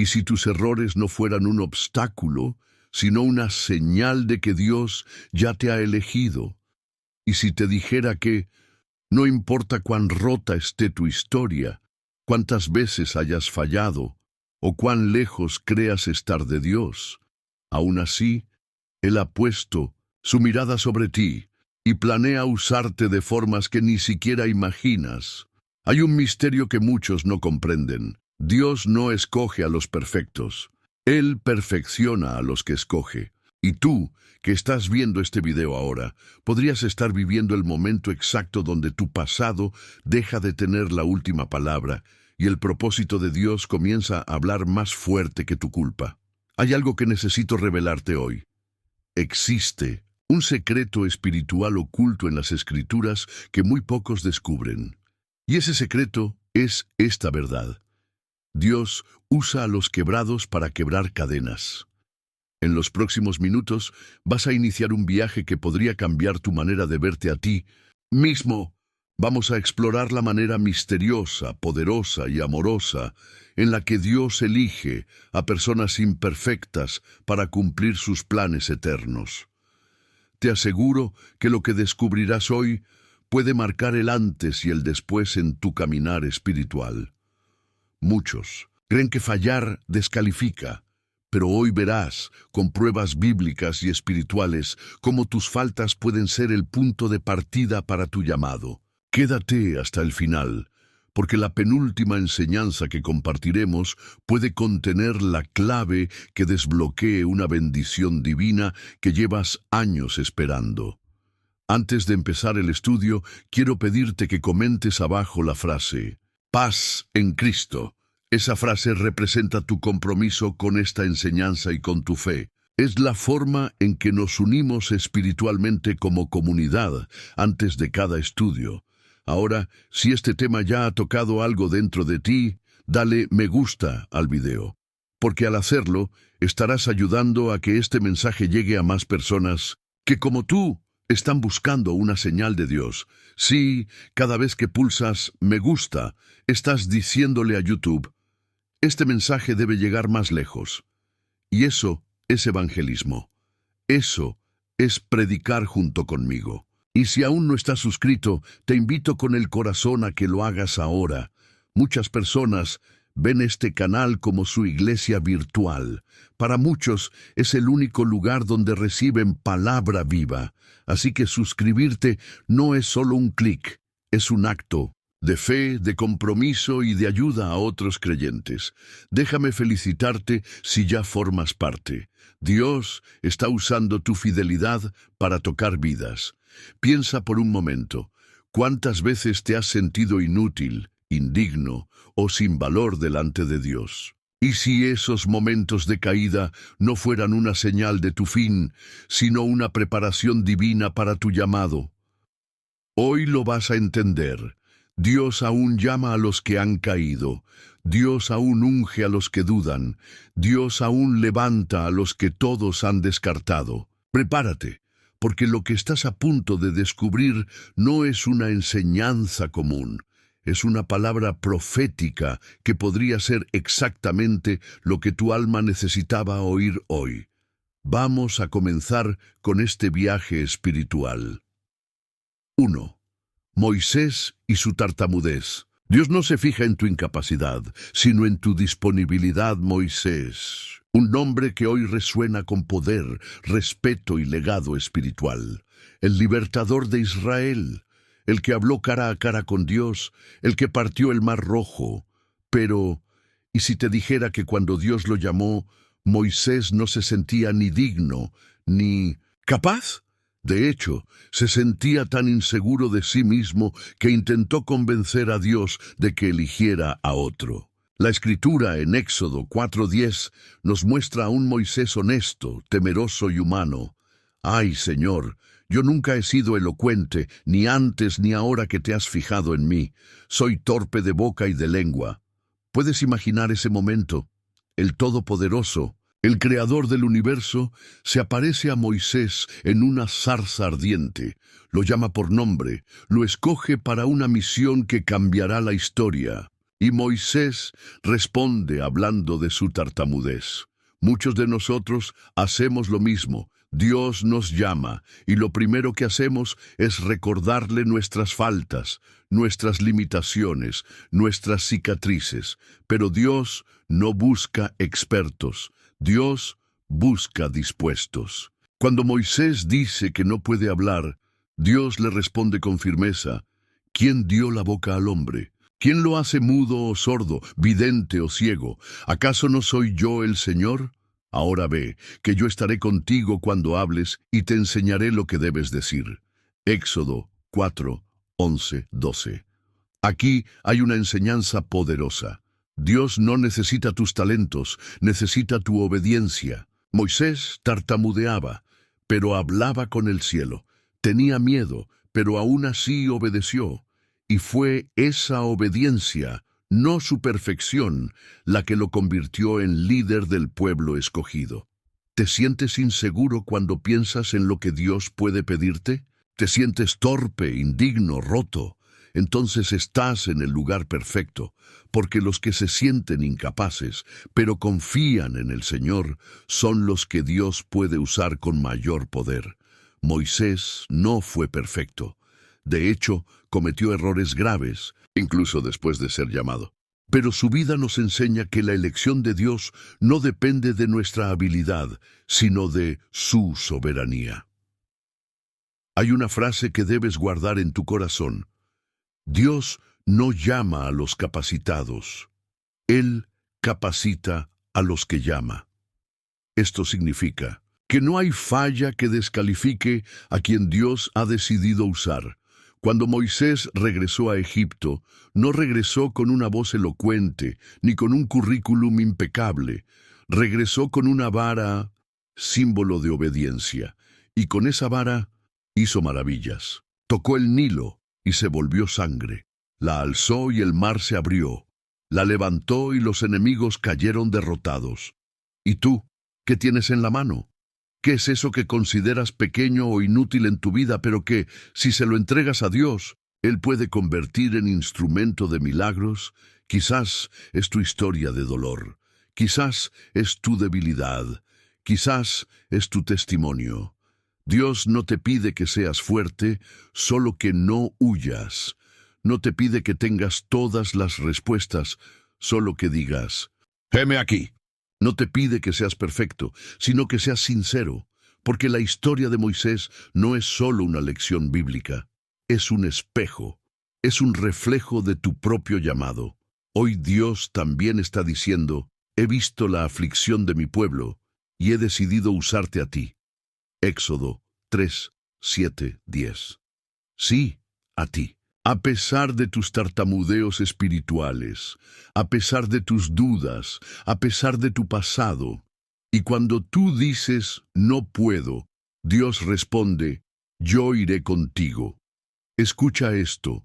Y si tus errores no fueran un obstáculo, sino una señal de que Dios ya te ha elegido. Y si te dijera que no importa cuán rota esté tu historia, cuántas veces hayas fallado, o cuán lejos creas estar de Dios, aún así, Él ha puesto su mirada sobre ti y planea usarte de formas que ni siquiera imaginas. Hay un misterio que muchos no comprenden. Dios no escoge a los perfectos. Él perfecciona a los que escoge. Y tú, que estás viendo este video ahora, podrías estar viviendo el momento exacto donde tu pasado deja de tener la última palabra y el propósito de Dios comienza a hablar más fuerte que tu culpa. Hay algo que necesito revelarte hoy. Existe un secreto espiritual oculto en las Escrituras que muy pocos descubren. Y ese secreto es esta verdad. Dios usa a los quebrados para quebrar cadenas. En los próximos minutos vas a iniciar un viaje que podría cambiar tu manera de verte a ti mismo. Vamos a explorar la manera misteriosa, poderosa y amorosa en la que Dios elige a personas imperfectas para cumplir sus planes eternos. Te aseguro que lo que descubrirás hoy puede marcar el antes y el después en tu caminar espiritual. Muchos creen que fallar descalifica, pero hoy verás, con pruebas bíblicas y espirituales, cómo tus faltas pueden ser el punto de partida para tu llamado. Quédate hasta el final, porque la penúltima enseñanza que compartiremos puede contener la clave que desbloquee una bendición divina que llevas años esperando. Antes de empezar el estudio, quiero pedirte que comentes abajo la frase «Paz en Cristo». Esa frase representa tu compromiso con esta enseñanza y con tu fe. Es la forma en que nos unimos espiritualmente como comunidad antes de cada estudio. Ahora, si este tema ya ha tocado algo dentro de ti, dale me gusta al video, porque al hacerlo, estarás ayudando a que este mensaje llegue a más personas que, como tú, están buscando una señal de Dios. Sí, cada vez que pulsas me gusta, estás diciéndole a YouTube, este mensaje debe llegar más lejos. Y eso es evangelismo. Eso es predicar junto conmigo. Y si aún no estás suscrito, te invito con el corazón a que lo hagas ahora. Muchas personas ven este canal como su iglesia virtual. Para muchos es el único lugar donde reciben palabra viva. Así que suscribirte no es solo un clic, es un acto de fe, de compromiso y de ayuda a otros creyentes. Déjame felicitarte si ya formas parte. Dios está usando tu fidelidad para tocar vidas. Piensa por un momento, ¿cuántas veces te has sentido inútil, indigno o sin valor delante de Dios? ¿Y si esos momentos de caída no fueran una señal de tu fin, sino una preparación divina para tu llamado? Hoy lo vas a entender. Dios aún llama a los que han caído. Dios aún unge a los que dudan. Dios aún levanta a los que todos han descartado. Prepárate, porque lo que estás a punto de descubrir no es una enseñanza común. Es una palabra profética que podría ser exactamente lo que tu alma necesitaba oír hoy. Vamos a comenzar con este viaje espiritual. 1. Moisés y su tartamudez. Dios no se fija en tu incapacidad, sino en tu disponibilidad, Moisés. Un nombre que hoy resuena con poder, respeto y legado espiritual. El libertador de Israel, el que habló cara a cara con Dios, el que partió el mar rojo. Pero, ¿y si te dijera que cuando Dios lo llamó, Moisés no se sentía ni digno, ni capaz? De hecho, se sentía tan inseguro de sí mismo que intentó convencer a Dios de que eligiera a otro. La Escritura en Éxodo 4:10 nos muestra a un Moisés honesto, temeroso y humano. «Ay, Señor, yo nunca he sido elocuente, ni antes ni ahora que te has fijado en mí. Soy torpe de boca y de lengua». ¿Puedes imaginar ese momento? El Todopoderoso, el Creador del universo, se aparece a Moisés en una zarza ardiente, lo llama por nombre, lo escoge para una misión que cambiará la historia. Y Moisés responde hablando de su tartamudez. Muchos de nosotros hacemos lo mismo. Dios nos llama y lo primero que hacemos es recordarle nuestras faltas, nuestras limitaciones, nuestras cicatrices. Pero Dios no busca expertos. Dios busca dispuestos. Cuando Moisés dice que no puede hablar, Dios le responde con firmeza: ¿quién dio la boca al hombre? ¿Quién lo hace mudo o sordo, vidente o ciego? ¿Acaso no soy yo el Señor? Ahora ve, que yo estaré contigo cuando hables y te enseñaré lo que debes decir. Éxodo 4, 11, 12. Aquí hay una enseñanza poderosa. Dios no necesita tus talentos, necesita tu obediencia. Moisés tartamudeaba, pero hablaba con el cielo. Tenía miedo, pero aún así obedeció. Y fue esa obediencia, no su perfección, la que lo convirtió en líder del pueblo escogido. ¿Te sientes inseguro cuando piensas en lo que Dios puede pedirte? ¿Te sientes torpe, indigno, roto? Entonces estás en el lugar perfecto, porque los que se sienten incapaces, pero confían en el Señor, son los que Dios puede usar con mayor poder. Moisés no fue perfecto. De hecho, cometió errores graves, incluso después de ser llamado. Pero su vida nos enseña que la elección de Dios no depende de nuestra habilidad, sino de su soberanía. Hay una frase que debes guardar en tu corazón. Dios no llama a los capacitados. Él capacita a los que llama. Esto significa que no hay falla que descalifique a quien Dios ha decidido usar. Cuando Moisés regresó a Egipto, no regresó con una voz elocuente, ni con un currículum impecable. Regresó con una vara, símbolo de obediencia, y con esa vara hizo maravillas. Tocó el Nilo y se volvió sangre. La alzó y el mar se abrió. La levantó y los enemigos cayeron derrotados. ¿Y tú, qué tienes en la mano? ¿Qué es eso que consideras pequeño o inútil en tu vida, pero que, si se lo entregas a Dios, Él puede convertir en instrumento de milagros? Quizás es tu historia de dolor. Quizás es tu debilidad. Quizás es tu testimonio. Dios no te pide que seas fuerte, solo que no huyas. No te pide que tengas todas las respuestas, solo que digas: «Heme aquí». No te pide que seas perfecto, sino que seas sincero, porque la historia de Moisés no es solo una lección bíblica, es un espejo, es un reflejo de tu propio llamado. Hoy Dios también está diciendo: he visto la aflicción de mi pueblo y he decidido usarte a ti. Éxodo 3, 7, 10. Sí, a ti. A pesar de tus tartamudeos espirituales, a pesar de tus dudas, a pesar de tu pasado, y cuando tú dices «no puedo», Dios responde «yo iré contigo». Escucha esto.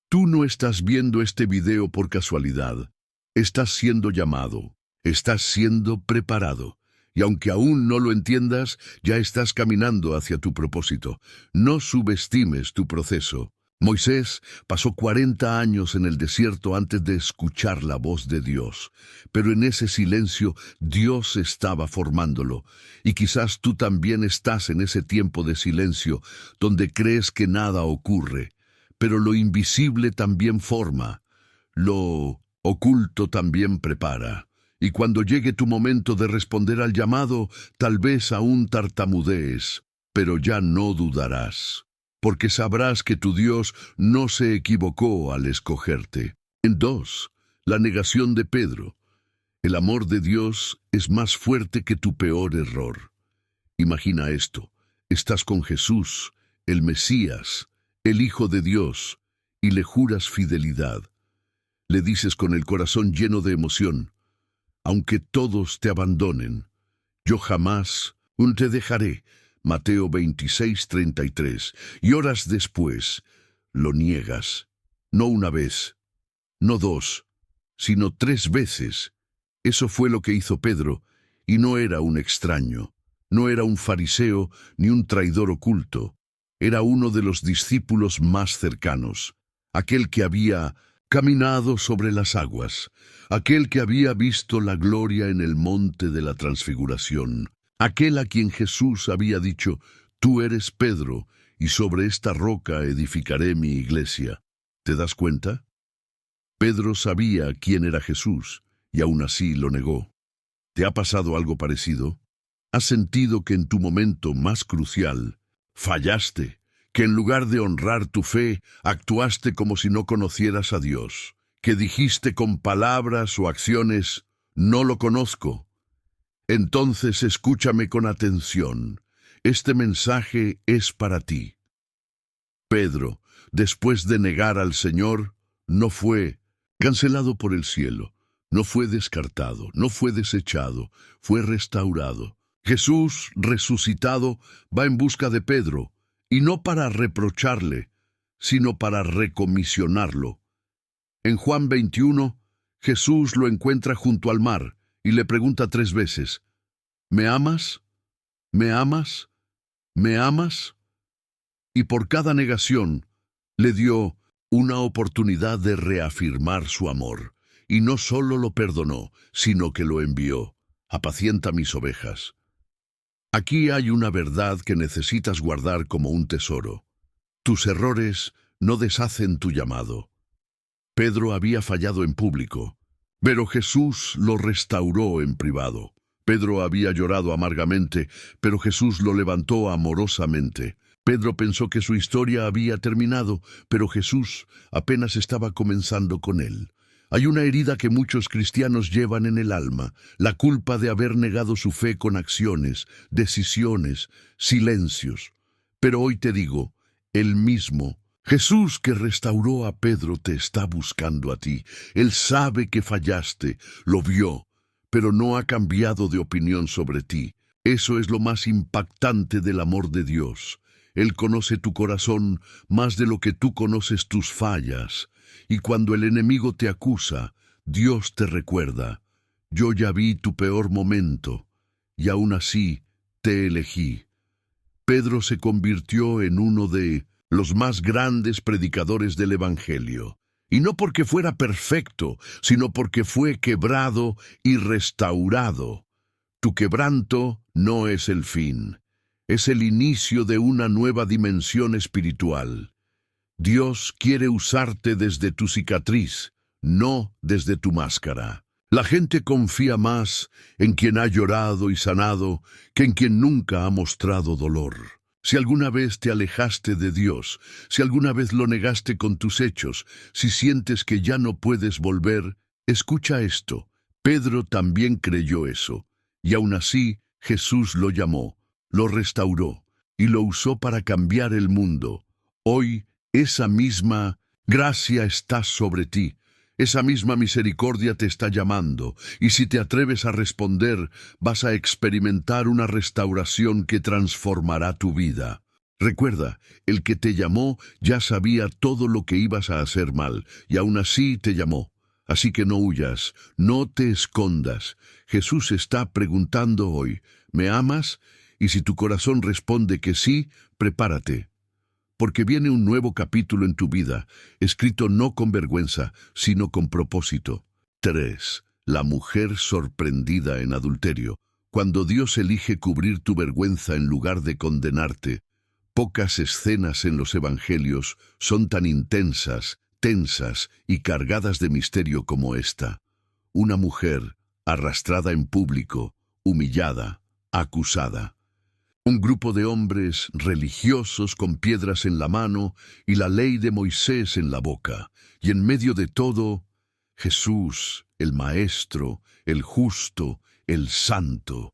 Tú no estás viendo este video por casualidad. Estás siendo llamado, estás siendo preparado. Y aunque aún no lo entiendas, ya estás caminando hacia tu propósito. No subestimes tu proceso. Moisés pasó 40 años en el desierto antes de escuchar la voz de Dios, pero en ese silencio Dios estaba formándolo, y quizás tú también estás en ese tiempo de silencio donde crees que nada ocurre, pero lo invisible también forma, lo oculto también prepara, y cuando llegue tu momento de responder al llamado, tal vez aún tartamudees, pero ya no dudarás. Porque sabrás que tu Dios no se equivocó al escogerte. En 2, la negación de Pedro. El amor de Dios es más fuerte que tu peor error. Imagina esto. Estás con Jesús, el Mesías, el Hijo de Dios, y le juras fidelidad. Le dices con el corazón lleno de emoción: aunque todos te abandonen, yo jamás te dejaré. Mateo 26:33. Y horas después lo niegas, no una vez, no 2, sino 3 veces. Eso fue lo que hizo Pedro, y no era un extraño, no era un fariseo ni un traidor oculto, era uno de los discípulos más cercanos, aquel que había caminado sobre las aguas, aquel que había visto la gloria en el monte de la transfiguración, aquel a quien Jesús había dicho, tú eres Pedro, y sobre esta roca edificaré mi iglesia. ¿Te das cuenta? Pedro sabía quién era Jesús, y aún así lo negó. ¿Te ha pasado algo parecido? ¿Has sentido que en tu momento más crucial fallaste? Que en lugar de honrar tu fe, actuaste como si no conocieras a Dios, que dijiste con palabras o acciones, no lo conozco. Entonces escúchame con atención. Este mensaje es para ti. Pedro, después de negar al Señor, no fue cancelado por el cielo, no fue descartado, no fue desechado, fue restaurado. Jesús, resucitado, va en busca de Pedro, y no para reprocharle, sino para recomisionarlo. En Juan 21, Jesús lo encuentra junto al mar y le pregunta 3 veces, ¿me amas? ¿Me amas? ¿Me amas? Y por cada negación le dio una oportunidad de reafirmar su amor, y no solo lo perdonó, sino que lo envió. Apacienta mis ovejas. Aquí hay una verdad que necesitas guardar como un tesoro. Tus errores no deshacen tu llamado. Pedro había fallado en público, pero Jesús lo restauró en privado. Pedro había llorado amargamente, pero Jesús lo levantó amorosamente. Pedro pensó que su historia había terminado, pero Jesús apenas estaba comenzando con él. Hay una herida que muchos cristianos llevan en el alma, la culpa de haber negado su fe con acciones, decisiones, silencios. Pero hoy te digo, el mismo Jesús que restauró a Pedro te está buscando a ti. Él sabe que fallaste, lo vio, pero no ha cambiado de opinión sobre ti. Eso es lo más impactante del amor de Dios. Él conoce tu corazón más de lo que tú conoces tus fallas. Y cuando el enemigo te acusa, Dios te recuerda, yo ya vi tu peor momento, y aún así te elegí. Pedro se convirtió en uno de los más grandes predicadores del Evangelio, y no porque fuera perfecto, sino porque fue quebrado y restaurado. Tu quebranto no es el fin, es el inicio de una nueva dimensión espiritual. Dios quiere usarte desde tu cicatriz, no desde tu máscara. La gente confía más en quien ha llorado y sanado que en quien nunca ha mostrado dolor. Si alguna vez te alejaste de Dios, si alguna vez lo negaste con tus hechos, si sientes que ya no puedes volver, escucha esto. Pedro también creyó eso, y aún así Jesús lo llamó, lo restauró y lo usó para cambiar el mundo. Hoy, esa misma gracia está sobre ti, esa misma misericordia te está llamando, y si te atreves a responder, vas a experimentar una restauración que transformará tu vida. Recuerda, el que te llamó ya sabía todo lo que ibas a hacer mal, y aún así te llamó. Así que no huyas, no te escondas. Jesús está preguntando hoy, ¿me amas? Y si tu corazón responde que sí, prepárate. Porque viene un nuevo capítulo en tu vida, escrito no con vergüenza, sino con propósito. 3. La mujer sorprendida en adulterio. Cuando Dios elige cubrir tu vergüenza en lugar de condenarte, pocas escenas en los evangelios son tan intensas, tensas y cargadas de misterio como esta. Una mujer arrastrada en público, humillada, acusada. Un grupo de hombres religiosos con piedras en la mano y la ley de Moisés en la boca. Y en medio de todo, Jesús, el Maestro, el Justo, el Santo.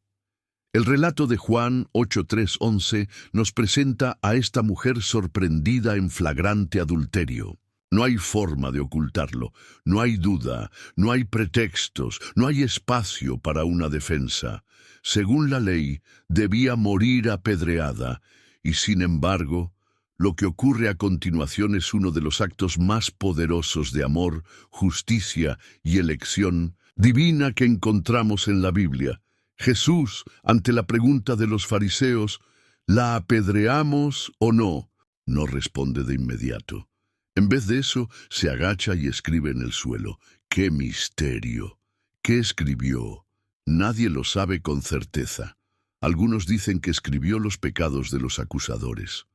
El relato de Juan 8:3-11 nos presenta a esta mujer sorprendida en flagrante adulterio. No hay forma de ocultarlo, no hay duda, no hay pretextos, no hay espacio para una defensa. Según la ley, debía morir apedreada, y sin embargo, lo que ocurre a continuación es uno de los actos más poderosos de amor, justicia y elección divina que encontramos en la Biblia. Jesús, ante la pregunta de los fariseos, ¿la apedreamos o no?, no responde de inmediato. En vez de eso, se agacha y escribe en el suelo. ¡Qué misterio! ¿Qué escribió? Nadie lo sabe con certeza. Algunos dicen que escribió los pecados de los acusadores.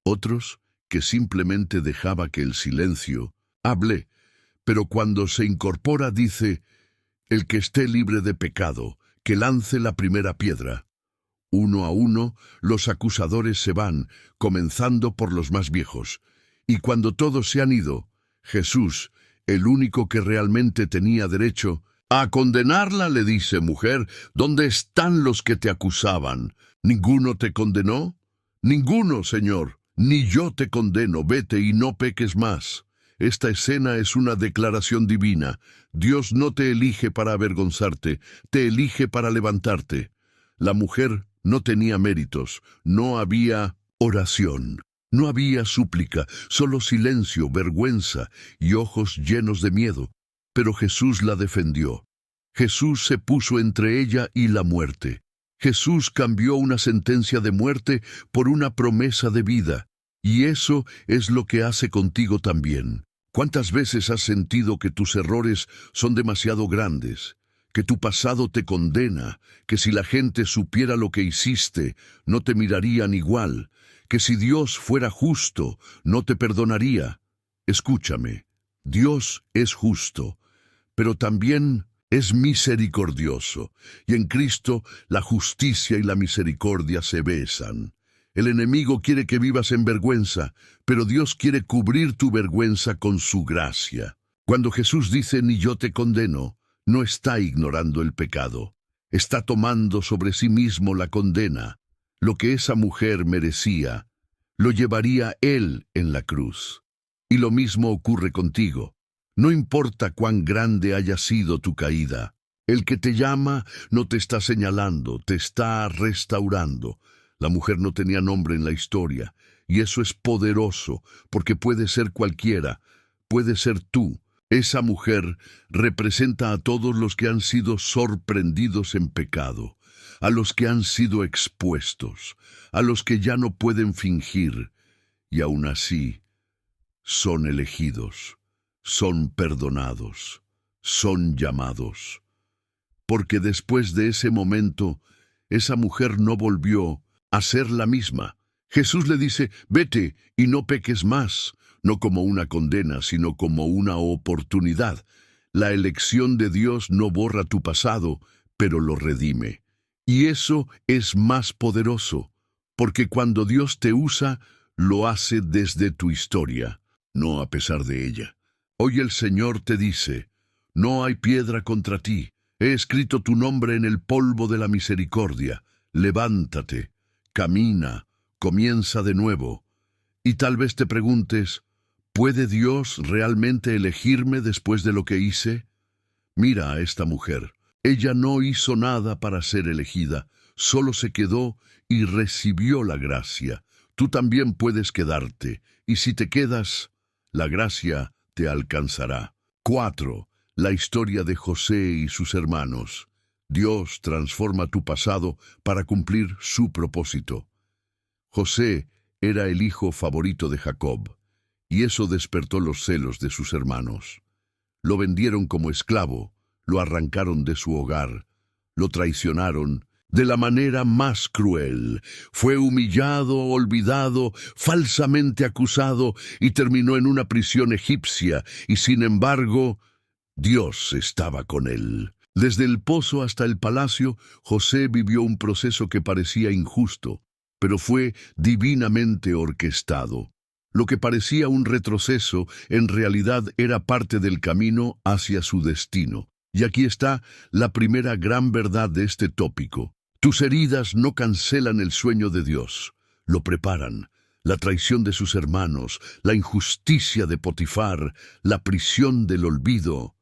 Otros, que simplemente dejaba que el silencio hable. Pero cuando se incorpora dice: el que esté libre de pecado, que lance la primera piedra. Uno a uno, los acusadores se van, comenzando por los más viejos. Y cuando todos se han ido, Jesús, el único que realmente tenía derecho a condenarla, le dice: mujer, ¿dónde están los que te acusaban? ¿Ninguno te condenó? Ninguno, Señor. Ni yo te condeno, vete y no peques más. Esta escena es una declaración divina. Dios no te elige para avergonzarte, te elige para levantarte. La mujer no tenía méritos, no había oración, no había súplica, solo silencio, vergüenza y ojos llenos de miedo. Pero Jesús la defendió. Jesús se puso entre ella y la muerte. Jesús cambió una sentencia de muerte por una promesa de vida. Y eso es lo que hace contigo también. ¿Cuántas veces has sentido que tus errores son demasiado grandes? Que tu pasado te condena, que si la gente supiera lo que hiciste, no te mirarían igual, que si Dios fuera justo, no te perdonaría. Escúchame, Dios es justo, pero también es misericordioso, y en Cristo la justicia y la misericordia se besan. El enemigo quiere que vivas en vergüenza, pero Dios quiere cubrir tu vergüenza con su gracia. Cuando Jesús dice: ni yo te condeno, no está ignorando el pecado. Está tomando sobre sí mismo la condena. Lo que esa mujer merecía, lo llevaría Él en la cruz. Y lo mismo ocurre contigo. No importa cuán grande haya sido tu caída, el que te llama no te está señalando, te está restaurando. La mujer no tenía nombre en la historia, y eso es poderoso, porque puede ser cualquiera, puede ser tú. Esa mujer representa a todos los que han sido sorprendidos en pecado, a los que han sido expuestos, a los que ya no pueden fingir, y aún así son elegidos, son perdonados, son llamados. Porque después de ese momento, esa mujer no volvió a ser la misma. Jesús le dice: vete y no peques más, no como una condena, sino como una oportunidad. La elección de Dios no borra tu pasado, pero lo redime. Y eso es más poderoso, porque cuando Dios te usa, lo hace desde tu historia, no a pesar de ella. Hoy el Señor te dice: no hay piedra contra ti. He escrito tu nombre en el polvo de la misericordia. Levántate, camina, comienza de nuevo. Y tal vez te preguntes: ¿puede Dios realmente elegirme después de lo que hice? Mira a esta mujer. Ella no hizo nada para ser elegida, solo se quedó y recibió la gracia. Tú también puedes quedarte, y si te quedas, la gracia te alcanzará. 4. La historia de José y sus hermanos. Dios transforma tu pasado para cumplir su propósito. José era el hijo favorito de Jacob, y eso despertó los celos de sus hermanos. Lo vendieron como esclavo, lo arrancaron de su hogar, lo traicionaron de la manera más cruel. Fue humillado, olvidado, falsamente acusado y terminó en una prisión egipcia, y sin embargo, Dios estaba con él. Desde el pozo hasta el palacio, José vivió un proceso que parecía injusto, pero fue divinamente orquestado. Lo que parecía un retroceso, en realidad era parte del camino hacia su destino. Y aquí está la primera gran verdad de este tópico. Tus heridas no cancelan el sueño de Dios, lo preparan. La traición de sus hermanos, la injusticia de Potifar, la prisión del olvido,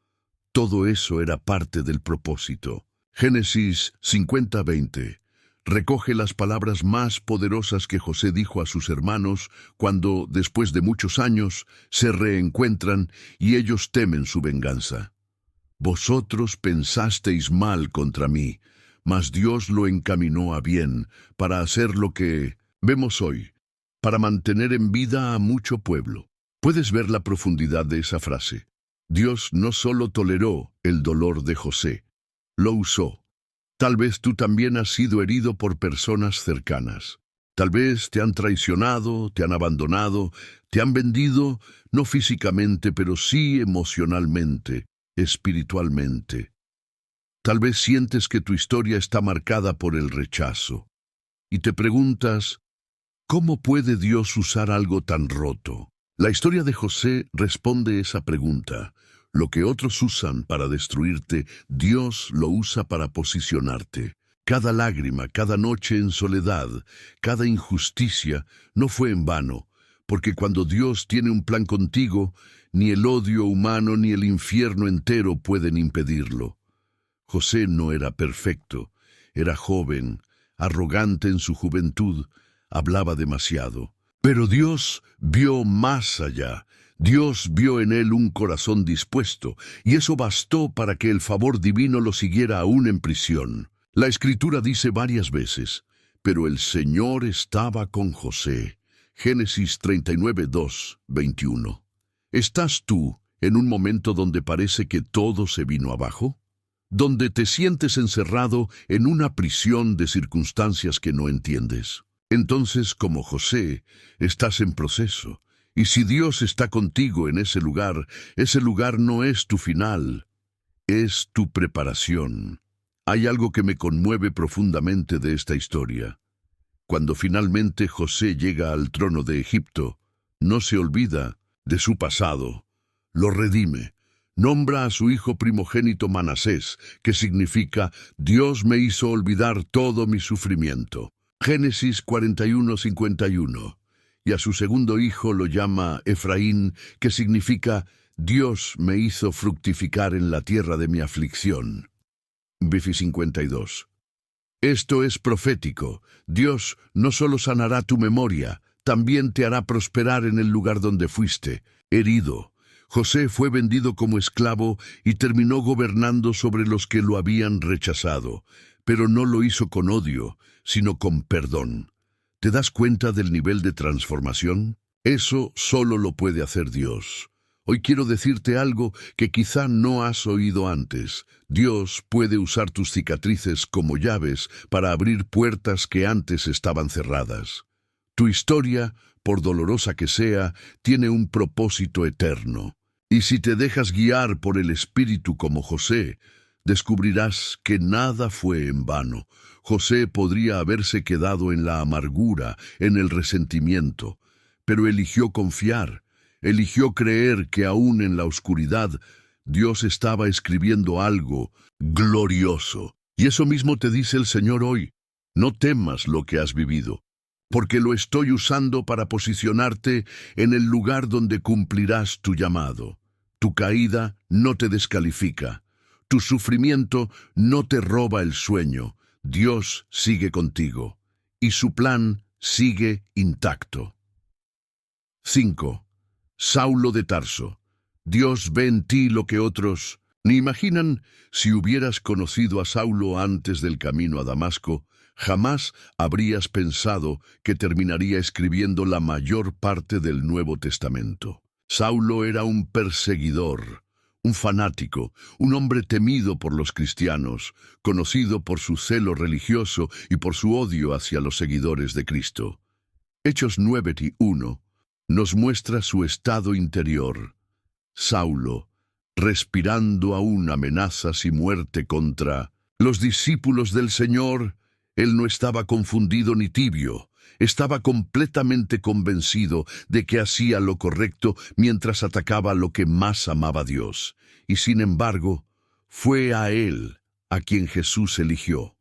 todo eso era parte del propósito. Génesis 50:20 recoge las palabras más poderosas que José dijo a sus hermanos cuando, después de muchos años, se reencuentran y ellos temen su venganza. Vosotros pensasteis mal contra mí, mas Dios lo encaminó a bien para hacer lo que vemos hoy, para mantener en vida a mucho pueblo. Puedes ver la profundidad de esa frase. Dios no solo toleró el dolor de José, lo usó. Tal vez tú también has sido herido por personas cercanas. Tal vez te han traicionado, te han abandonado, te han vendido, no físicamente, pero sí emocionalmente, espiritualmente. Tal vez sientes que tu historia está marcada por el rechazo. Y te preguntas, ¿cómo puede Dios usar algo tan roto? La historia de José responde esa pregunta. Lo que otros usan para destruirte, Dios lo usa para posicionarte. Cada lágrima, cada noche en soledad, cada injusticia no fue en vano, porque cuando Dios tiene un plan contigo, ni el odio humano ni el infierno entero pueden impedirlo. José no era perfecto, era joven, arrogante en su juventud, hablaba demasiado. Pero Dios vio más allá. Dios vio en él un corazón dispuesto, y eso bastó para que el favor divino lo siguiera aún en prisión. La Escritura dice varias veces, pero el Señor estaba con José. Génesis 39, 2, 21. ¿Estás tú en un momento donde parece que todo se vino abajo? ¿Donde te sientes encerrado en una prisión de circunstancias que no entiendes? Entonces, como José, estás en proceso. Y si Dios está contigo en ese lugar no es tu final, es tu preparación. Hay algo que me conmueve profundamente de esta historia. Cuando finalmente José llega al trono de Egipto, no se olvida de su pasado, lo redime. Nombra a su hijo primogénito Manasés, que significa Dios me hizo olvidar todo mi sufrimiento. Génesis 41, 51. Y a su segundo hijo lo llama Efraín, que significa Dios me hizo fructificar en la tierra de mi aflicción. Bifi 52. Esto es profético. Dios no solo sanará tu memoria, también te hará prosperar en el lugar donde fuiste, herido. José fue vendido como esclavo y terminó gobernando sobre los que lo habían rechazado, pero no lo hizo con odio, sino con perdón. ¿Te das cuenta del nivel de transformación? Eso solo lo puede hacer Dios. Hoy quiero decirte algo que quizá no has oído antes. Dios puede usar tus cicatrices como llaves para abrir puertas que antes estaban cerradas. Tu historia, por dolorosa que sea, tiene un propósito eterno. Y si te dejas guiar por el Espíritu como José, descubrirás que nada fue en vano. José podría haberse quedado en la amargura, en el resentimiento, pero eligió confiar, eligió creer que aún en la oscuridad Dios estaba escribiendo algo glorioso. Y eso mismo te dice el Señor hoy. No temas lo que has vivido, porque lo estoy usando para posicionarte en el lugar donde cumplirás tu llamado. Tu caída no te descalifica. Tu sufrimiento no te roba el sueño. Dios sigue contigo, y su plan sigue intacto. 5. Saulo de Tarso. Dios ve en ti lo que otros ni imaginan. Si hubieras conocido a Saulo antes del camino a Damasco, jamás habrías pensado que terminaría escribiendo la mayor parte del Nuevo Testamento. Saulo era un perseguidor, un fanático, un hombre temido por los cristianos, conocido por su celo religioso y por su odio hacia los seguidores de Cristo. Hechos 9:1 nos muestra su estado interior. Saulo, respirando aún amenazas y muerte contra los discípulos del Señor, él no estaba confundido ni tibio. Estaba completamente convencido de que hacía lo correcto mientras atacaba lo que más amaba a Dios. Y sin embargo, fue a él a quien Jesús eligió.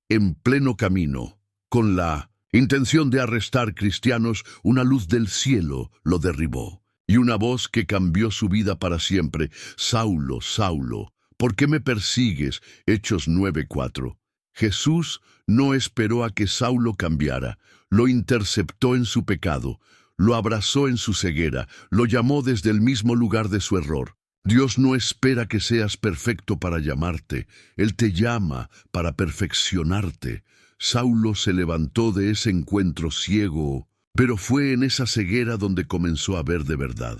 En pleno camino, con la intención de arrestar cristianos, una luz del cielo lo derribó. Y una voz que cambió su vida para siempre. Saulo, Saulo, ¿por qué me persigues? Hechos 9:4. Jesús no esperó a que Saulo cambiara, lo interceptó en su pecado, lo abrazó en su ceguera, lo llamó desde el mismo lugar de su error. Dios no espera que seas perfecto para llamarte, Él te llama para perfeccionarte. Saulo se levantó de ese encuentro ciego, Pero fue en esa ceguera donde comenzó a ver de verdad.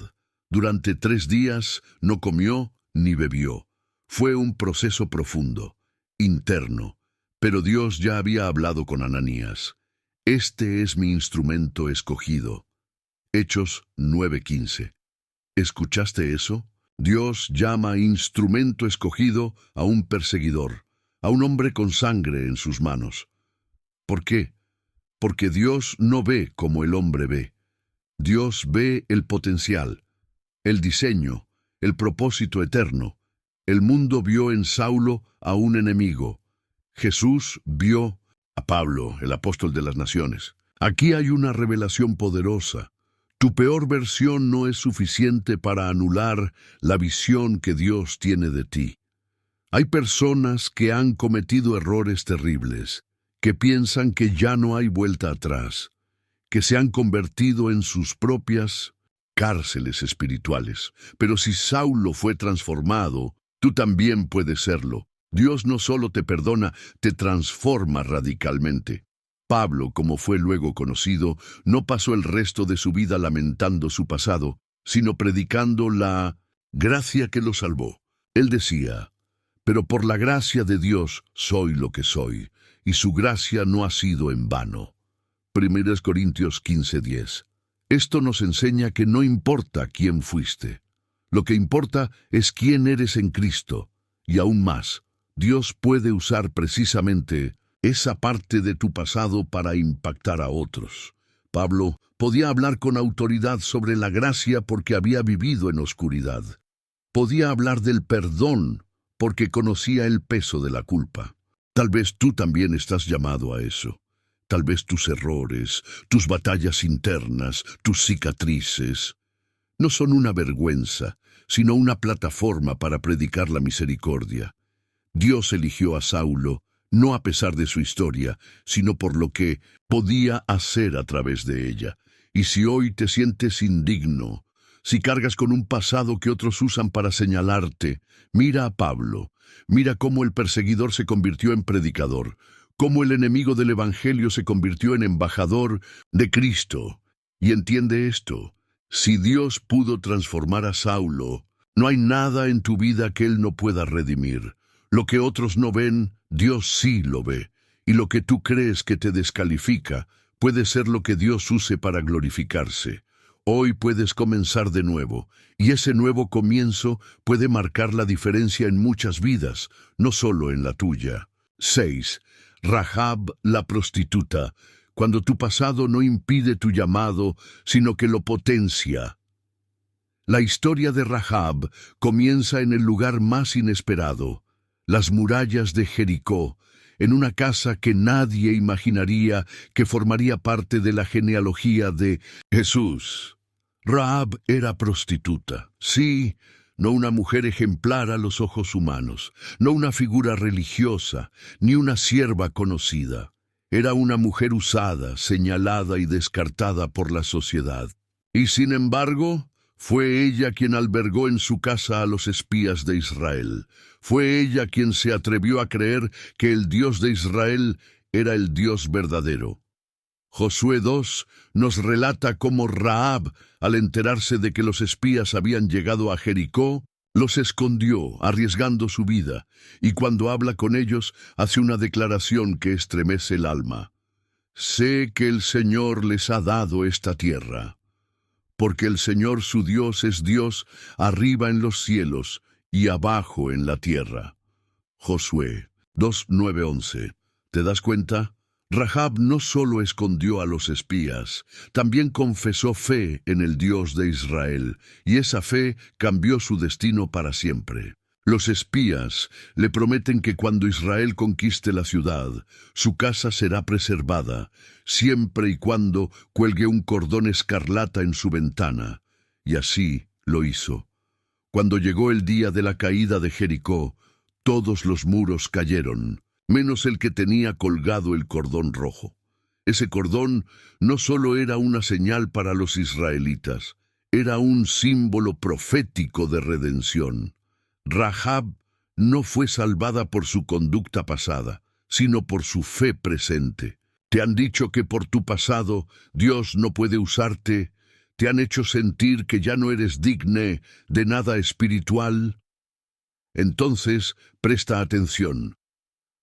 Durante 3 días no comió ni bebió. Fue un proceso profundo, interno, pero Dios ya había hablado con Ananías. Este es mi instrumento escogido. Hechos 9:15. ¿Escuchaste eso? Dios llama instrumento escogido a un perseguidor, a un hombre con sangre en sus manos. ¿Por qué? Porque Dios no ve como el hombre ve. Dios ve el potencial, el diseño, el propósito eterno. El mundo vio en Saulo a un enemigo. Jesús vio a Pablo, el apóstol de las naciones. Aquí hay una revelación poderosa. Tu peor versión no es suficiente para anular la visión que Dios tiene de ti. Hay personas que han cometido errores terribles, que piensan que ya no hay vuelta atrás, que se han convertido en sus propias cárceles espirituales. Pero si Saulo fue transformado, tú también puedes serlo. Dios no solo te perdona, te transforma radicalmente. Pablo, como fue luego conocido, no pasó el resto de su vida lamentando su pasado, sino predicando la gracia que lo salvó. Él decía: pero por la gracia de Dios soy lo que soy, y su gracia no ha sido en vano. 1 Corintios 15:10. Esto nos enseña que no importa quién fuiste. Lo que importa es quién eres en Cristo. Y aún más, Dios puede usar precisamente esa parte de tu pasado para impactar a otros. Pablo podía hablar con autoridad sobre la gracia porque había vivido en oscuridad. Podía hablar del perdón porque conocía el peso de la culpa. Tal vez tú también estás llamado a eso. Tal vez tus errores, tus batallas internas, tus cicatrices, no son una vergüenza, sino una plataforma para predicar la misericordia. Dios eligió a Saulo, no a pesar de su historia, sino por lo que podía hacer a través de ella. Y si hoy te sientes indigno, si cargas con un pasado que otros usan para señalarte, mira a Pablo, mira cómo el perseguidor se convirtió en predicador, cómo el enemigo del Evangelio se convirtió en embajador de Cristo. Y entiende esto: si Dios pudo transformar a Saulo, no hay nada en tu vida que Él no pueda redimir. Lo que otros no ven, Dios sí lo ve. Y lo que tú crees que te descalifica, puede ser lo que Dios use para glorificarse. Hoy puedes comenzar de nuevo, y ese nuevo comienzo puede marcar la diferencia en muchas vidas, no solo en la tuya. 6. Rahab la prostituta. Cuando tu pasado no impide tu llamado, sino que lo potencia. La historia de Rahab comienza en el lugar más inesperado, las murallas de Jericó, en una casa que nadie imaginaría que formaría parte de la genealogía de Jesús. Rahab era prostituta, sí, no una mujer ejemplar a los ojos humanos, no una figura religiosa, ni una sierva conocida. Era una mujer usada, señalada y descartada por la sociedad. Y sin embargo, fue ella quien albergó en su casa a los espías de Israel. Fue ella quien se atrevió a creer que el Dios de Israel era el Dios verdadero. Josué 2 nos relata cómo Rahab, al enterarse de que los espías habían llegado a Jericó, los escondió, arriesgando su vida, y cuando habla con ellos, hace una declaración que estremece el alma. Sé que el Señor les ha dado esta tierra, porque el Señor su Dios es Dios arriba en los cielos y abajo en la tierra. Josué 2:9-11. ¿Te das cuenta? Rahab no solo escondió a los espías, también confesó fe en el Dios de Israel, y esa fe cambió su destino para siempre. Los espías le prometen que cuando Israel conquiste la ciudad, su casa será preservada, siempre y cuando cuelgue un cordón escarlata en su ventana. Y así lo hizo. Cuando llegó el día de la caída de Jericó, todos los muros cayeron, menos el que tenía colgado el cordón rojo. Ese cordón no solo era una señal para los israelitas, era un símbolo profético de redención. Rahab no fue salvada por su conducta pasada, sino por su fe presente. Te han dicho que por tu pasado Dios no puede usarte. Te han hecho sentir que ya no eres digno de nada espiritual. Entonces, presta atención.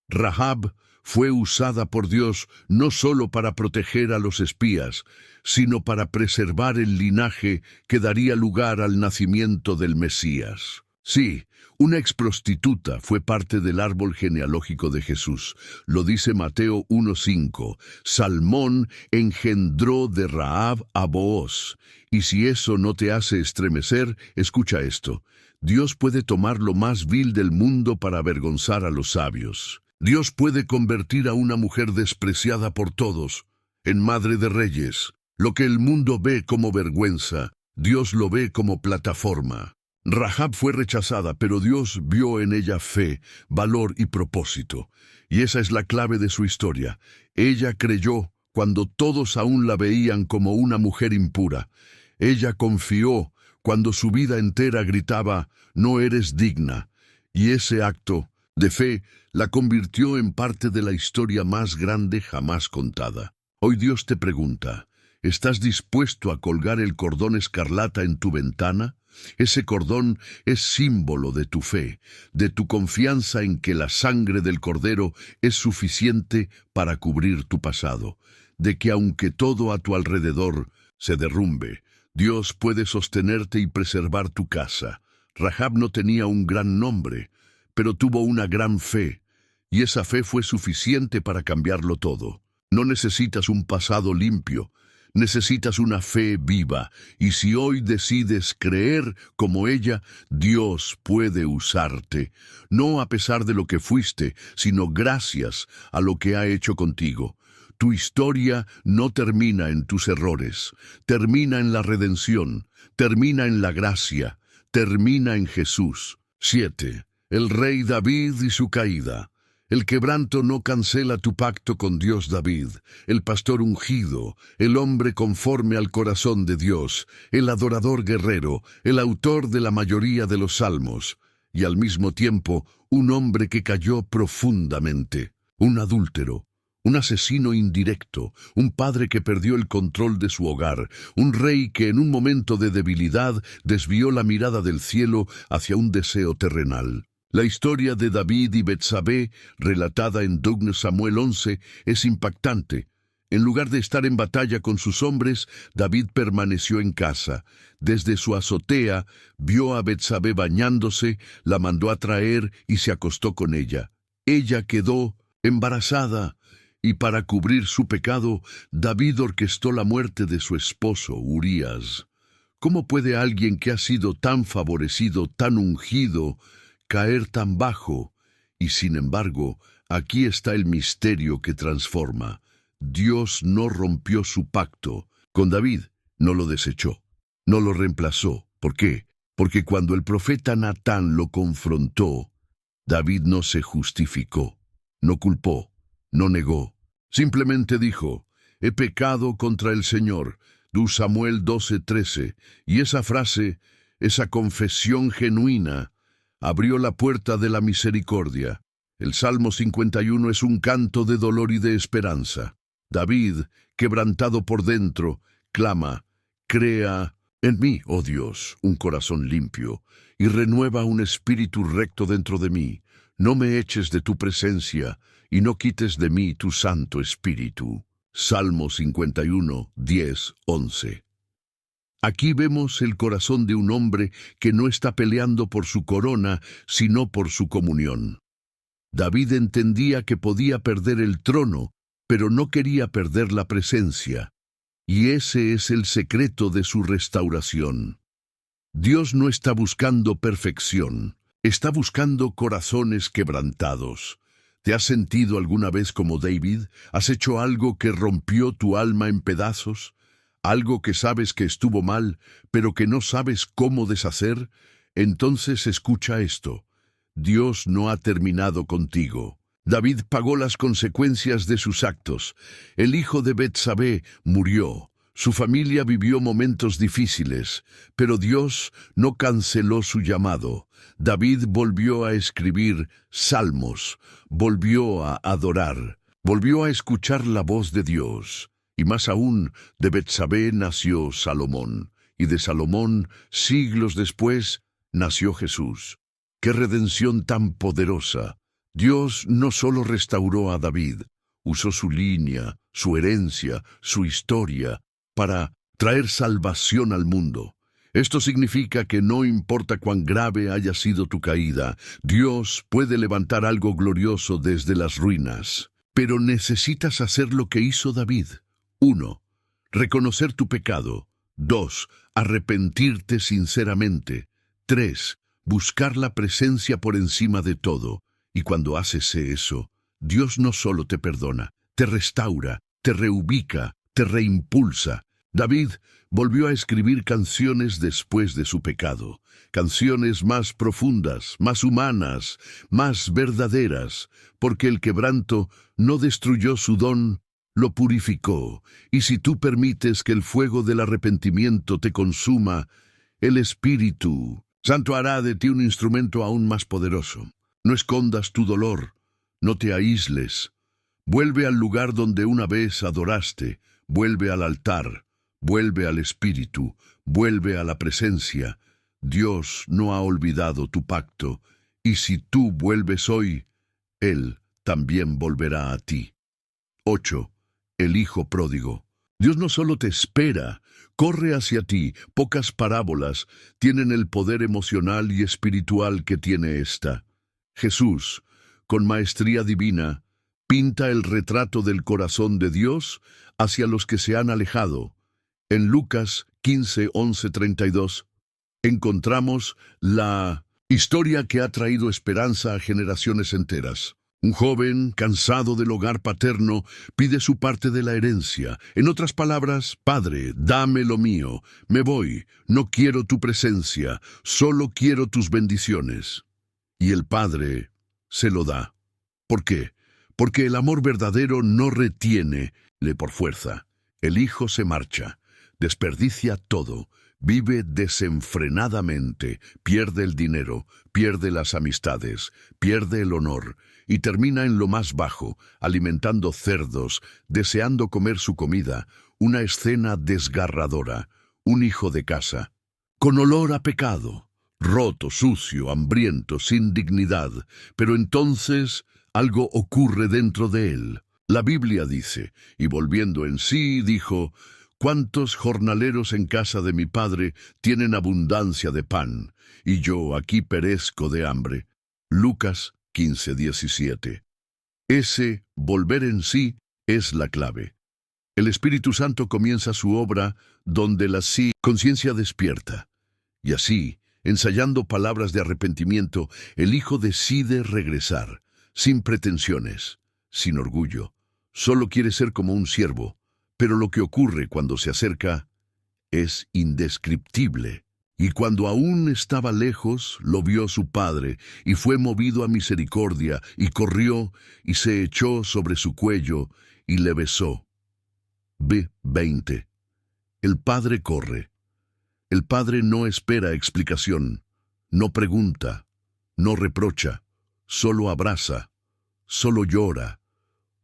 Rahab fue usada por Dios no solo para proteger a los espías, sino para preservar el linaje que daría lugar al nacimiento del Mesías. Sí, una exprostituta fue parte del árbol genealógico de Jesús. Lo dice Mateo 1:5. Salmón engendró de Rahab a Booz. Y si eso no te hace estremecer, escucha esto. Dios puede tomar lo más vil del mundo para avergonzar a los sabios. Dios puede convertir a una mujer despreciada por todos en madre de reyes. Lo que el mundo ve como vergüenza, Dios lo ve como plataforma. Rahab fue rechazada, pero Dios vio en ella fe, valor y propósito. Y esa es la clave de su historia. Ella creyó cuando todos aún la veían como una mujer impura. Ella confió cuando su vida entera gritaba, no eres digna. Y ese acto de fe la convirtió en parte de la historia más grande jamás contada. Hoy Dios te pregunta, ¿estás dispuesto a colgar el cordón escarlata en tu ventana? Ese cordón es símbolo de tu fe, de tu confianza en que la sangre del Cordero es suficiente para cubrir tu pasado, de que aunque todo a tu alrededor se derrumbe, Dios puede sostenerte y preservar tu casa. Rahab no tenía un gran nombre, pero tuvo una gran fe, y esa fe fue suficiente para cambiarlo todo. No necesitas un pasado limpio, necesitas una fe viva, y si hoy decides creer como ella, Dios puede usarte, no a pesar de lo que fuiste, sino gracias a lo que ha hecho contigo. Tu historia no termina en tus errores, termina en la redención, termina en la gracia, termina en Jesús. 7. El rey David y su caída. El quebranto no cancela tu pacto con Dios. David, el pastor ungido, el hombre conforme al corazón de Dios, el adorador guerrero, el autor de la mayoría de los salmos, y al mismo tiempo un hombre que cayó profundamente, un adúltero, un asesino indirecto, un padre que perdió el control de su hogar, un rey que en un momento de debilidad desvió la mirada del cielo hacia un deseo terrenal. La historia de David y Betsabé, relatada en 2 Samuel 11, es impactante. En lugar de estar en batalla con sus hombres, David permaneció en casa. Desde su azotea, vio a Betsabé bañándose, la mandó a traer y se acostó con ella. Ella quedó embarazada, y para cubrir su pecado, David orquestó la muerte de su esposo, Urías. ¿Cómo puede alguien que ha sido tan favorecido, tan ungido, caer tan bajo? Y sin embargo, aquí está el misterio que transforma. Dios no rompió su pacto con David, no lo desechó, no lo reemplazó. ¿Por qué? Porque cuando el profeta Natán lo confrontó, David no se justificó, no culpó, no negó. Simplemente dijo, he pecado contra el Señor. 2 Samuel 12:13. Y esa frase, esa confesión genuina, abrió la puerta de la misericordia. El Salmo 51 es un canto de dolor y de esperanza. David, quebrantado por dentro, clama, crea en mí, oh Dios, un corazón limpio, y renueva un espíritu recto dentro de mí. No me eches de tu presencia, y no quites de mí tu Santo Espíritu. Salmo 51, 10, 11. Aquí vemos el corazón de un hombre que no está peleando por su corona, sino por su comunión. David entendía que podía perder el trono, pero no quería perder la presencia. Y ese es el secreto de su restauración. Dios no está buscando perfección, está buscando corazones quebrantados. ¿Te has sentido alguna vez como David? ¿Has hecho algo que rompió tu alma en pedazos? ¿Algo que sabes que estuvo mal, pero que no sabes cómo deshacer? Entonces escucha esto. Dios no ha terminado contigo. David pagó las consecuencias de sus actos. El hijo de Betsabé murió. Su familia vivió momentos difíciles, pero Dios no canceló su llamado. David volvió a escribir salmos, volvió a adorar, volvió a escuchar la voz de Dios, y más aún, de Betsabé nació Salomón, y de Salomón, siglos después, nació Jesús. ¡Qué redención tan poderosa! Dios no solo restauró a David, usó su línea, su herencia, su historia, para traer salvación al mundo. Esto significa que no importa cuán grave haya sido tu caída, Dios puede levantar algo glorioso desde las ruinas. Pero necesitas hacer lo que hizo David. 1. Reconocer tu pecado. 2. Arrepentirte sinceramente. 3. Buscar la presencia por encima de todo. Y cuando haces eso, Dios no solo te perdona, te restaura, te reubica, te reimpulsa. David volvió a escribir canciones después de su pecado, canciones más profundas, más humanas, más verdaderas, porque el quebranto no destruyó su don, lo purificó. Y si tú permites que el fuego del arrepentimiento te consuma, el Espíritu Santo hará de ti un instrumento aún más poderoso. No escondas tu dolor, no te aísles. Vuelve al lugar donde una vez adoraste, vuelve al altar, vuelve al Espíritu, vuelve a la presencia. Dios no ha olvidado tu pacto, y si tú vuelves hoy, Él también volverá a ti. 8. El Hijo Pródigo. Dios no solo te espera, corre hacia ti. Pocas parábolas tienen el poder emocional y espiritual que tiene esta. Jesús, con maestría divina, pinta el retrato del corazón de Dios hacia los que se han alejado. En Lucas 15, 11, 32, encontramos la historia que ha traído esperanza a generaciones enteras. Un joven, cansado del hogar paterno, pide su parte de la herencia. En otras palabras, Padre, dame lo mío. Me voy, no quiero tu presencia, solo quiero tus bendiciones. Y el Padre se lo da. ¿Por qué? Porque el amor verdadero no retiene, le por fuerza. El Hijo se marcha, desperdicia todo, vive desenfrenadamente, pierde el dinero, pierde las amistades, pierde el honor, y termina en lo más bajo, alimentando cerdos, deseando comer su comida, una escena desgarradora, un hijo de casa, con olor a pecado, roto, sucio, hambriento, sin dignidad, pero entonces algo ocurre dentro de él. La Biblia dice, y volviendo en sí, dijo: «¿Cuántos jornaleros en casa de mi padre tienen abundancia de pan, y yo aquí perezco de hambre?» Lucas 15:17. Ese volver en sí es la clave. El Espíritu Santo comienza su obra donde la conciencia despierta. Y así, ensayando palabras de arrepentimiento, el Hijo decide regresar, sin pretensiones, sin orgullo. Solo quiere ser como un siervo, pero lo que ocurre cuando se acerca es indescriptible. Y cuando aún estaba lejos, lo vio su padre, y fue movido a misericordia, y corrió, y se echó sobre su cuello, y le besó. B20. El padre corre. El padre no espera explicación, no pregunta, no reprocha, solo abraza, solo llora,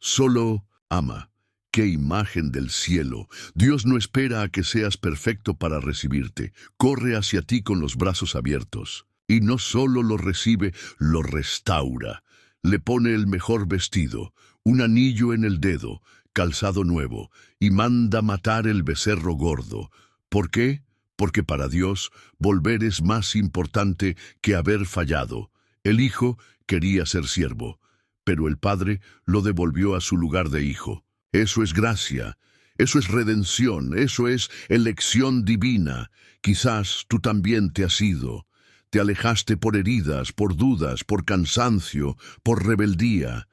solo ama. ¡Qué imagen del cielo! Dios no espera a que seas perfecto para recibirte. Corre hacia ti con los brazos abiertos. Y no solo lo recibe, lo restaura. Le pone el mejor vestido, un anillo en el dedo, calzado nuevo, y manda matar el becerro gordo. ¿Por qué? Porque para Dios, volver es más importante que haber fallado. El Hijo quería ser siervo, pero el Padre lo devolvió a su lugar de hijo. Eso es gracia, eso es redención, eso es elección divina. Quizás tú también te has ido. Te alejaste por heridas, por dudas, por cansancio, por rebeldía.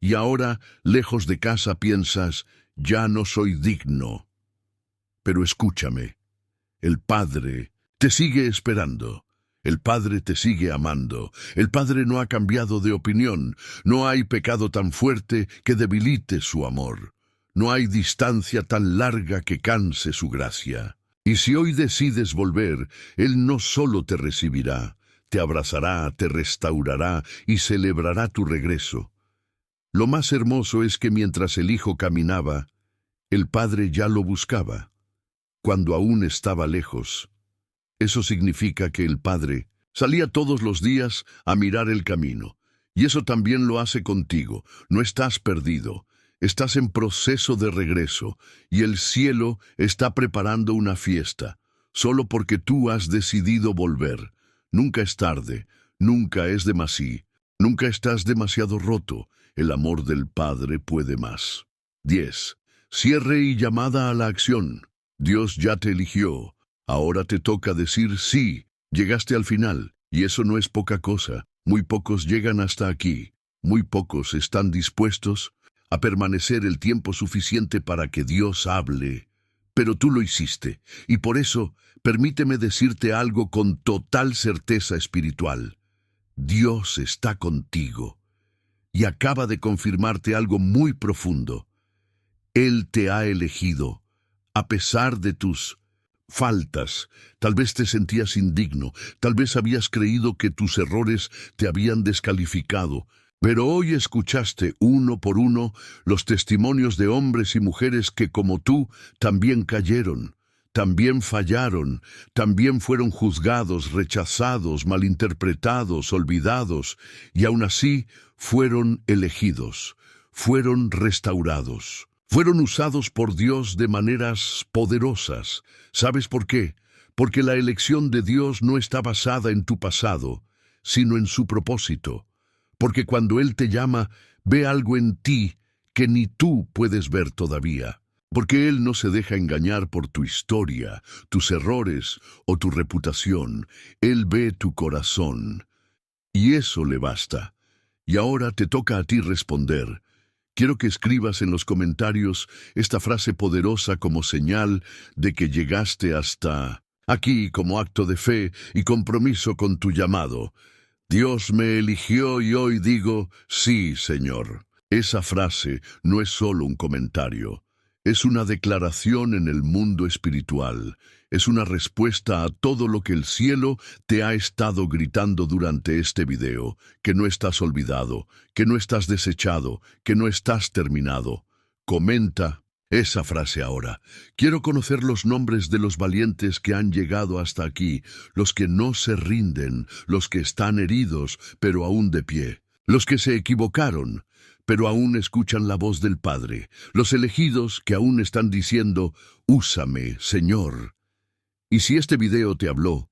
Y ahora, lejos de casa, piensas, ya no soy digno. Pero escúchame, el Padre te sigue esperando. El Padre te sigue amando. El Padre no ha cambiado de opinión. No hay pecado tan fuerte que debilite su amor. No hay distancia tan larga que canse su gracia. Y si hoy decides volver, Él no solo te recibirá, te abrazará, te restaurará y celebrará tu regreso. Lo más hermoso es que mientras el hijo caminaba, el padre ya lo buscaba, cuando aún estaba lejos. Eso significa que el padre salía todos los días a mirar el camino. Y eso también lo hace contigo. No estás perdido. Estás en proceso de regreso, y el cielo está preparando una fiesta, solo porque tú has decidido volver. Nunca es tarde, nunca es demasiado, nunca estás demasiado roto. El amor del Padre puede más. 10. Cierre y llamada a la acción. Dios ya te eligió. Ahora te toca decir sí. Llegaste al final, y eso no es poca cosa. Muy pocos llegan hasta aquí. Muy pocos están dispuestos a permanecer el tiempo suficiente para que Dios hable. Pero tú lo hiciste, y por eso permíteme decirte algo con total certeza espiritual. Dios está contigo, y acaba de confirmarte algo muy profundo. Él te ha elegido, a pesar de tus faltas. Tal vez te sentías indigno, tal vez habías creído que tus errores te habían descalificado, pero hoy escuchaste uno por uno los testimonios de hombres y mujeres que como tú también cayeron, también fallaron, también fueron juzgados, rechazados, malinterpretados, olvidados, y aún así fueron elegidos, fueron restaurados. Fueron usados por Dios de maneras poderosas. ¿Sabes por qué? Porque la elección de Dios no está basada en tu pasado, sino en su propósito. Porque cuando Él te llama, ve algo en ti que ni tú puedes ver todavía. Porque Él no se deja engañar por tu historia, tus errores o tu reputación. Él ve tu corazón. Y eso le basta. Y ahora te toca a ti responder. Quiero que escribas en los comentarios esta frase poderosa como señal de que llegaste hasta aquí como acto de fe y compromiso con tu llamado. Dios me eligió y hoy digo, sí, Señor. Esa frase no es solo un comentario, es una declaración en el mundo espiritual. Es una respuesta a todo lo que el cielo te ha estado gritando durante este video, que no estás olvidado, que no estás desechado, que no estás terminado. Comenta esa frase ahora. Quiero conocer los nombres de los valientes que han llegado hasta aquí, los que no se rinden, los que están heridos, pero aún de pie, los que se equivocaron, pero aún escuchan la voz del Padre, los elegidos que aún están diciendo, úsame, Señor. Y si este video te habló,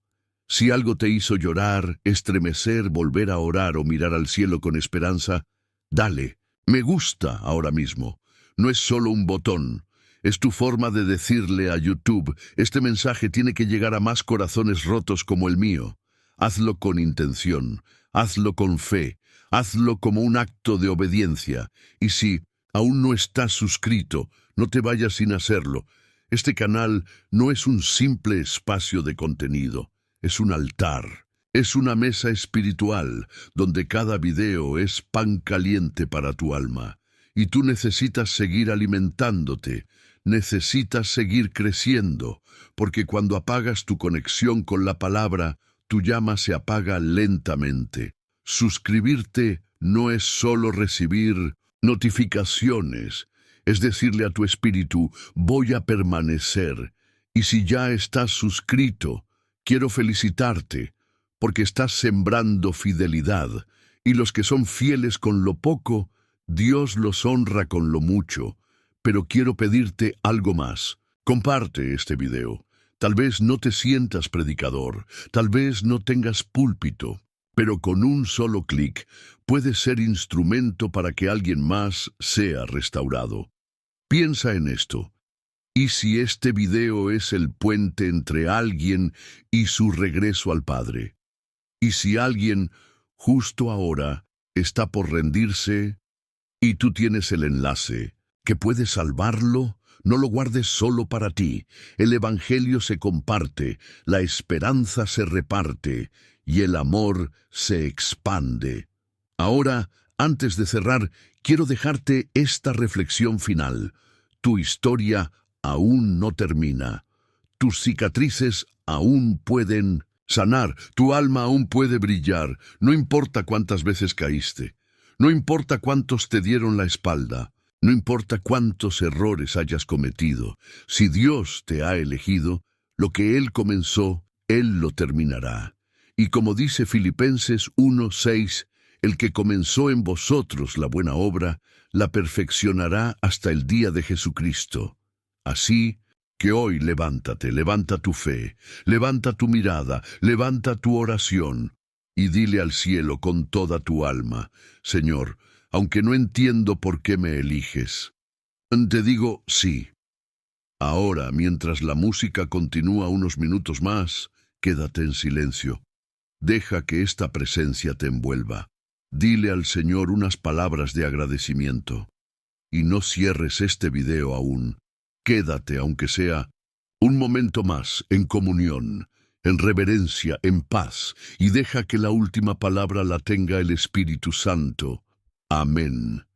si algo te hizo llorar, estremecer, volver a orar o mirar al cielo con esperanza, dale, me gusta ahora mismo. No es solo un botón, es tu forma de decirle a YouTube, este mensaje tiene que llegar a más corazones rotos como el mío. Hazlo con intención, hazlo con fe, hazlo como un acto de obediencia. Y si aún no estás suscrito, no te vayas sin hacerlo. Este canal no es un simple espacio de contenido, es un altar, es una mesa espiritual donde cada video es pan caliente para tu alma. Y tú necesitas seguir alimentándote, necesitas seguir creciendo, porque cuando apagas tu conexión con la palabra, tu llama se apaga lentamente. Suscribirte no es solo recibir notificaciones, es decirle a tu espíritu, voy a permanecer. Y si ya estás suscrito, quiero felicitarte, porque estás sembrando fidelidad, y los que son fieles con lo poco, Dios los honra con lo mucho. Pero quiero pedirte algo más. Comparte este video. Tal vez no te sientas predicador, tal vez no tengas púlpito, pero con un solo clic puedes ser instrumento para que alguien más sea restaurado. Piensa en esto. ¿Y si este video es el puente entre alguien y su regreso al Padre? ¿Y si alguien, justo ahora, está por rendirse y tú tienes el enlace que puede salvarlo? No lo guardes solo para ti. El Evangelio se comparte, la esperanza se reparte y el amor se expande. Ahora, antes de cerrar, quiero dejarte esta reflexión final. Tu historia aún no termina. Tus cicatrices aún pueden sanar. Tu alma aún puede brillar. No importa cuántas veces caíste. No importa cuántos te dieron la espalda, no importa cuántos errores hayas cometido, si Dios te ha elegido, lo que Él comenzó, Él lo terminará. Y como dice Filipenses 1:6, el que comenzó en vosotros la buena obra, la perfeccionará hasta el día de Jesucristo. Así que hoy levántate, levanta tu fe, levanta tu mirada, levanta tu oración, y dile al cielo con toda tu alma: Señor, aunque no entiendo por qué me eliges, te digo sí. Ahora, mientras la música continúa unos minutos más, quédate en silencio. Deja que esta presencia te envuelva. Dile al Señor unas palabras de agradecimiento. Y no cierres este video aún. Quédate, aunque sea un momento más, en comunión, en reverencia, en paz, y deja que la última palabra la tenga el Espíritu Santo. Amén.